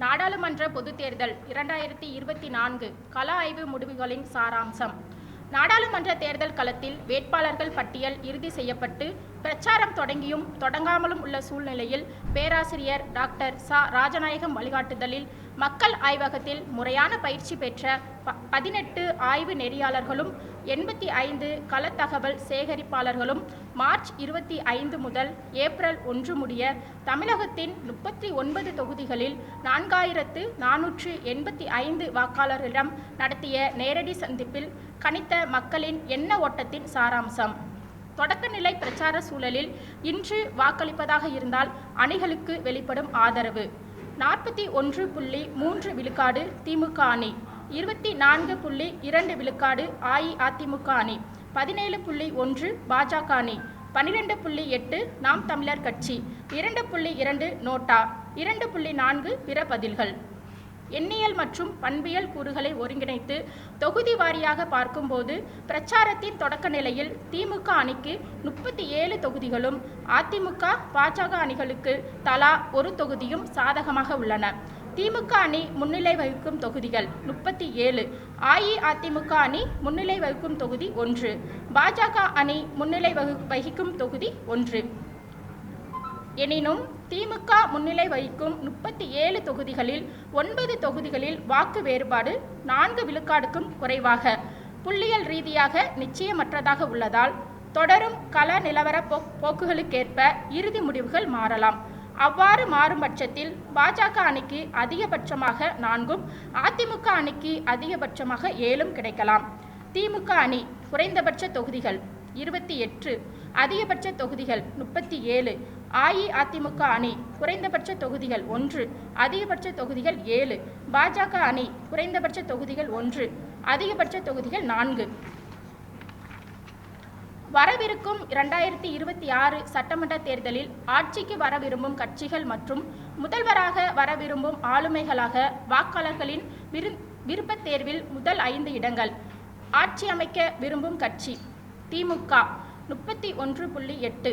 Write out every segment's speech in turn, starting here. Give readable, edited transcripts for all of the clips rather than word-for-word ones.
நாடாளுமன்ற பொதுத் தேர்தல் 2024 கள ஆய்வு முடிவுகளின் சாராம்சம். நாடாளுமன்ற தேர்தல் களத்தில் வேட்பாளர்கள் பட்டியல் இறுதி செய்யப்பட்டு பிரச்சாரம் தொடங்கியும் தொடங்காமலும் உள்ள சூழ்நிலையில் பேராசிரியர் டாக்டர் ராஜநாயகம் வழிகாட்டுதலில் மக்கள் ஆய்வகத்தில் முறையான பயிற்சி பெற்ற 18 ஆய்வு நெறியாளர்களும் 85 களத்தகவல் சேகரிப்பாளர்களும் மார்ச் 25 முதல் ஏப்ரல் 1 முடிய தமிழகத்தின் 39 தொகுதிகளில் 4485 வாக்காளர்களிடம் நடத்திய நேரடி சந்திப்பில் கணித்த மக்களின் எண்ண ஓட்டத்தின் சாராம்சம். தொடக்கநிலை பிரச்சார சூழலில் இன்று வாக்களிப்பதாக இருந்தால் அணிகளுக்கு வெளிப்படும் ஆதரவு: 41.3 விழுக்காடு திமுக அணி, 24.2 விழுக்காடு அஇஅதிமுக அணி, 17.1 பாஜக அணி, 12.8 நாம் தமிழர் கட்சி, 2.2 நோட்டா, 2.4 பிற பதில்கள். எண்ணியல் மற்றும் பண்பியல் கூறுகளை ஒருங்கிணைத்து தொகுதி வாரியாக பார்க்கும்போது பிரச்சாரத்தின் தொடக்க நிலையில் திமுக அணிக்கு 37 தொகுதிகளும் அதிமுக பாஜக அணிகளுக்கு தலா ஒரு தொகுதியும் சாதகமாக உள்ளன. திமுக அணி முன்னிலை வகிக்கும் தொகுதிகள் 37, அஇஅதிமுக அணி முன்னிலை வகிக்கும் தொகுதி 1, பாஜக அணி முன்னிலை வகிக்கும் தொகுதி 1. எனினும் திமுக முன்னிலை வகிக்கும் 37 தொகுதிகளில் 9 தொகுதிகளில் வாக்கு வேறுபாடு 4 விழுக்காடுக்கும் குறைவாக புள்ளியியல் ரீதியாக நிச்சயமற்றதாக உள்ளதால் தொடரும் கள நிலவர போக்குகளுக்கேற்ப இறுதி முடிவுகள் மாறலாம். அவ்வாறு மாறும் பட்சத்தில் பாஜக அணிக்கு அதிகபட்சமாக 4ம் அதிமுக அணிக்கு அதிகபட்சமாக 7ம் கிடைக்கலாம். திமுக அணி குறைந்தபட்ச தொகுதிகள் 28, அதிகபட்ச தொகுதிகள் 37. அஇஅதிமுக அணி குறைந்தபட்ச தொகுதிகள் 1, அதிகபட்ச தொகுதிகள் 7. பாஜக அணி குறைந்தபட்ச தொகுதிகள் 1, அதிகபட்ச தொகுதிகள் 4. வரவிருக்கும் 2026 சட்டமன்ற தேர்தலில் ஆட்சிக்கு வர விரும்பும் கட்சிகள் மற்றும் முதல்வராக வர விரும்பும் ஆளுமைகளாக வாக்காளர்களின் விருப்பத் தேர்வில் முதல் 5 இடங்கள். ஆட்சி அமைக்க விரும்பும் கட்சி: திமுக 31.8,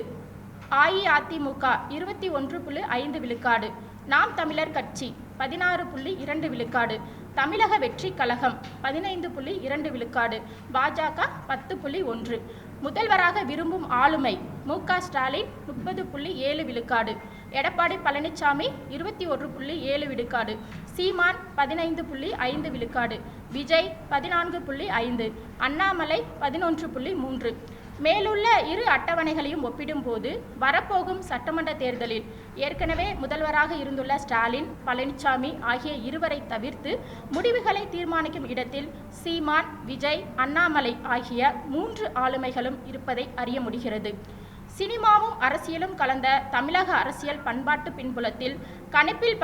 அஇஅதிமுக 21.5 விழுக்காடு, நாம் தமிழர் கட்சி 16.2 விழுக்காடு, தமிழக வெற்றி கழகம் 15.2 விழுக்காடு, பாஜக 10.1. முதல்வராக விரும்பும் ஆளுமை: மு.க. ஸ்டாலின் 30.7 விழுக்காடு, எடப்பாடி பழனிசாமி 21.7 விழுக்காடு, சீமான் 15.5 விழுக்காடு, விஜய் 14.5, அண்ணாமலை 11.3. மேலுள்ள இரு அட்டவணைகளையும் ஒப்பிடும்போது வரப்போகும் சட்டமன்ற தேர்தலில் ஏற்கனவே முதல்வராக இருந்துள்ள ஸ்டாலின், பழனிசாமி ஆகிய இருவரை தவிர்த்து முடிவுகளை தீர்மானிக்கும் இடத்தில் சீமான், விஜய், அண்ணாமலை ஆகிய 3 ஆளுமைகளும் இருப்பதை அறிய முடிகிறது. சினிமாவும் அரசியலும் கலந்த தமிழக அரசியல் பண்பாட்டு பின்புலத்தில் கணிப்பில்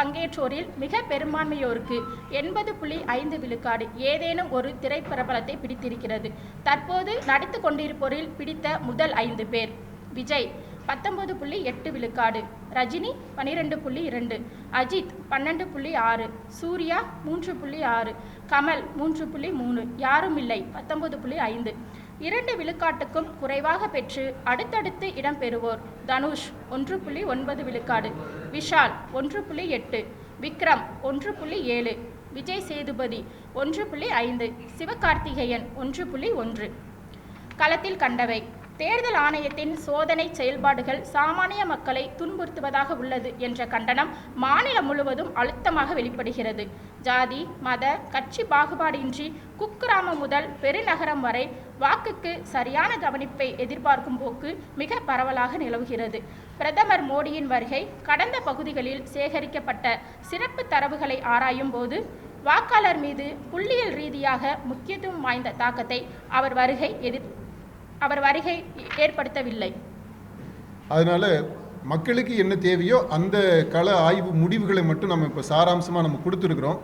பங்கேற்றோரில் மிக பெரும்பான்மையோருக்கு 80.5 விழுக்காடு ஏதேனும் ஒரு திரைப்பிரபலத்தை பிடித்திருக்கிறது. தற்போது நடித்து கொண்டிருப்போரில் பிடித்த முதல் 5 பேர்: விஜய் 19.8 விழுக்காடு, ரஜினி 12.2, அஜித் 12.6, சூர்யா 3.6, கமல் 3.3, யாரும் இல்லை 19.5. 2 விழுக்காட்டுக்கும் குறைவாக பெற்று அடுத்தடுத்து இடம் பெறுவோர்: தனுஷ் 1.9 விழுக்காடு, விஷால் 1.8, விக்ரம் 1.7, விஜய் சேதுபதி 1.5, சிவகார்த்திகேயன் 1.1. களத்தில் கண்டவை: தேர்தல் ஆணையத்தின் சோதனை செயல்பாடுகள் சாமானிய மக்களை துன்புறுத்துவதாக உள்ளது என்ற கண்டனம் மாநிலம் முழுவதும் அழுத்தமாக வெளிப்படுகிறது. ஜாதி, மத, கட்சி பாகுபாடின்றி குக்கிராமம் முதல் பெருநகரம் வரை வாக்குக்கு சரியான கவனிப்பை எதிர்பார்க்கும் போக்கு மிக பரவலாக நிலவுகிறது. பிரதமர் மோடியின் வருகை கடந்த பகுதிகளில் சேகரிக்கப்பட்ட சிறப்பு தரவுகளை ஆராயும் போது வாக்காளர் மீது புள்ளியியல் ரீதியாக முக்கியத்துவம் வாய்ந்த தாக்கத்தை அவர் வருகை ஏற்படுத்தவில்லை. அதனால மக்களுக்கு என்ன தேவையோ அந்த கள ஆய்வு முடிவுகளை மட்டும் நம்ம இப்போ சாராம்சமாக நம்ம கொடுத்துருக்குறோம்.